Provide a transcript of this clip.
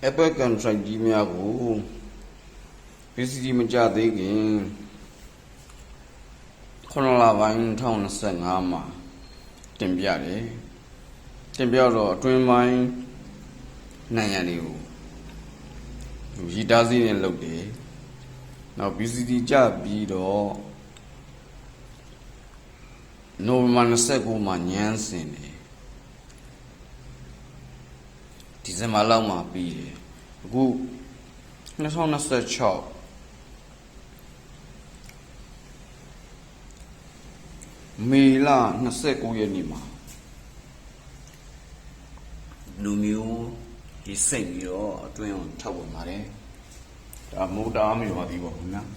Apple contract ကြီးများကို PCT မကြသေးခင်9လပိုင်း2025မှာတင်ပြတယ်တင်ပြတော့အတွင်းပိုင်းနိုင်ရန်တွေကိုရည်သားစည်းနဲ့လုပ်တယ်နောက် PCT ကြပြီးတော့နိုဝင်ဘာ29မှာညမ်းစင်တယ်ဒီဇင်ဘာလောက်မှာပြီးတယ်အခု2026မေလ29ရက်နေ့မှာလူမျိုးဒီစိတ်ပြီးတော့အတွင်းကိုထောက်ဝင်ပါတယ်ဒါမိုးတားမျိုးပါသေးပါဘူးနော်